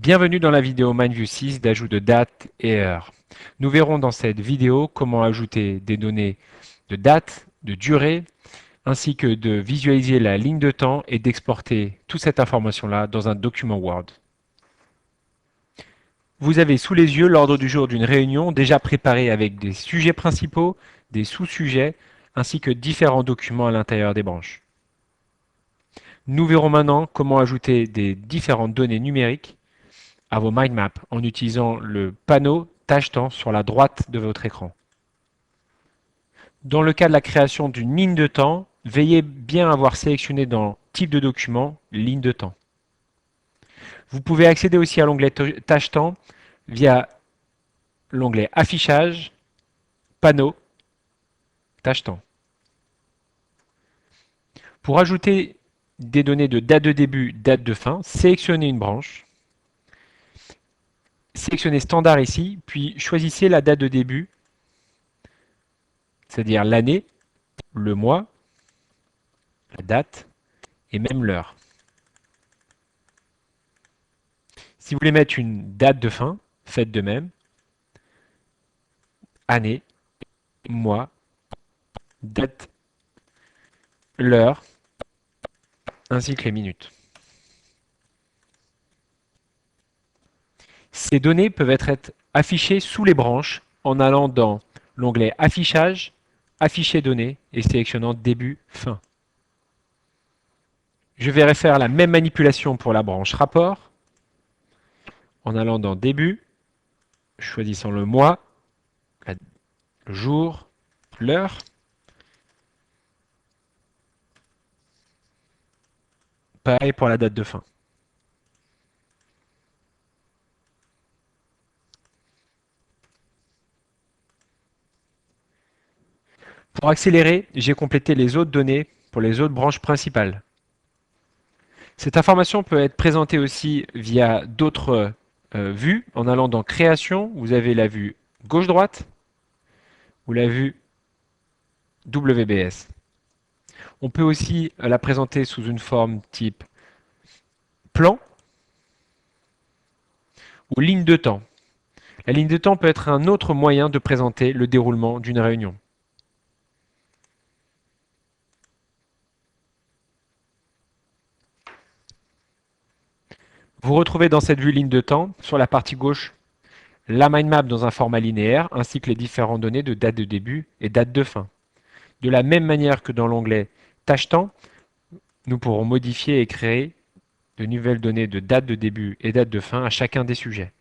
Bienvenue dans la vidéo MindView 6 d'ajout de date et heure. Nous verrons dans cette vidéo comment ajouter des données de date, de durée, ainsi que de visualiser la ligne de temps et d'exporter toute cette information-là dans un document Word. Vous avez sous les yeux l'ordre du jour d'une réunion déjà préparée avec des sujets principaux, des sous-sujets, ainsi que différents documents à l'intérieur des branches. Nous verrons maintenant comment ajouter des différentes données numériques à vos mind maps en utilisant le panneau tâche-temps sur la droite de votre écran. Dans le cas de la création d'une ligne de temps, veillez bien à avoir sélectionné dans Type de document, ligne de temps. Vous pouvez accéder aussi à l'onglet tâche-temps via l'onglet Affichage, Panneau, tâche-temps. Pour ajouter des données de date de début, date de fin, sélectionnez une branche. Sélectionnez Standard ici, puis choisissez la date de début, c'est-à-dire l'année, le mois, la date et même l'heure. Si vous voulez mettre une date de fin, faites de même. Année, mois, date, l'heure, ainsi que les minutes. Ces données peuvent être affichées sous les branches en allant dans l'onglet Affichage, Afficher données et sélectionnant Début, Fin. Je vais refaire la même manipulation pour la branche Rapport en allant dans Début, choisissant le mois, le jour, l'heure. Pareil pour la date de fin. Pour accélérer, j'ai complété les autres données pour les autres branches principales. Cette information peut être présentée aussi via d'autres vues. En allant dans Création, vous avez la vue gauche-droite ou la vue WBS. On peut aussi la présenter sous une forme type plan ou ligne de temps. La ligne de temps peut être un autre moyen de présenter le déroulement d'une réunion. Vous retrouvez dans cette vue ligne de temps, sur la partie gauche, la mind map dans un format linéaire, ainsi que les différentes données de date de début et date de fin. De la même manière que dans l'onglet Tâche-temps, nous pourrons modifier et créer de nouvelles données de date de début et date de fin à chacun des sujets.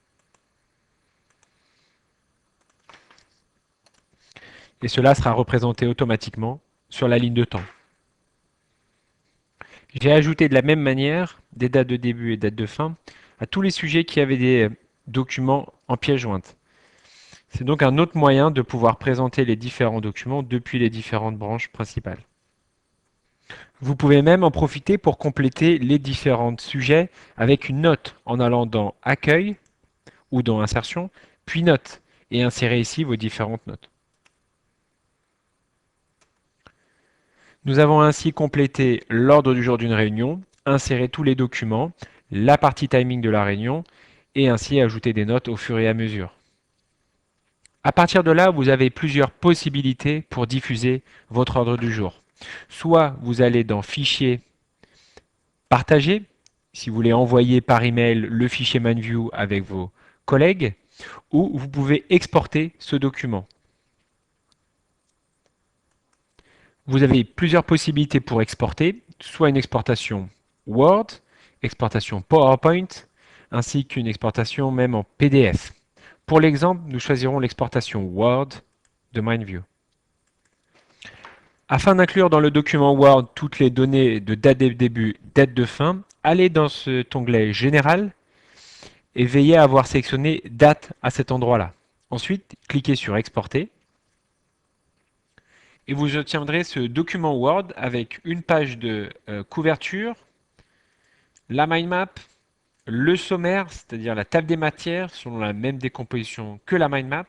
Et cela sera représenté automatiquement sur la ligne de temps. J'ai ajouté de la même manière des dates de début et dates de fin à tous les sujets qui avaient des documents en pièce jointe. C'est donc un autre moyen de pouvoir présenter les différents documents depuis les différentes branches principales. Vous pouvez même en profiter pour compléter les différents sujets avec une note en allant dans Accueil ou dans Insertion, puis Notes, et insérer ici vos différentes notes. Nous avons ainsi complété l'ordre du jour d'une réunion, inséré tous les documents, la partie timing de la réunion, et ainsi ajouter des notes au fur et à mesure. À partir de là, vous avez plusieurs possibilités pour diffuser votre ordre du jour. Soit vous allez dans Fichier, Partager, si vous voulez envoyer par email le fichier MindView avec vos collègues, ou vous pouvez exporter ce document. Vous avez plusieurs possibilités pour exporter, soit une exportation Word, exportation PowerPoint, ainsi qu'une exportation même en PDF. Pour l'exemple, nous choisirons l'exportation Word de MindView. Afin d'inclure dans le document Word toutes les données de date de début, date de fin, allez dans cet onglet Général et veillez à avoir sélectionné Date à cet endroit-là. Ensuite, cliquez sur Exporter et vous obtiendrez ce document Word avec une page de couverture, la mind map, le sommaire, c'est-à-dire la table des matières selon la même décomposition que la mind map.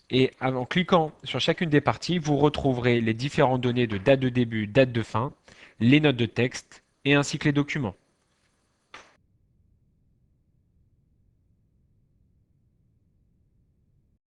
Et en cliquant sur chacune des parties, vous retrouverez les différentes données de date de début, date de fin, les notes de texte et ainsi que les documents.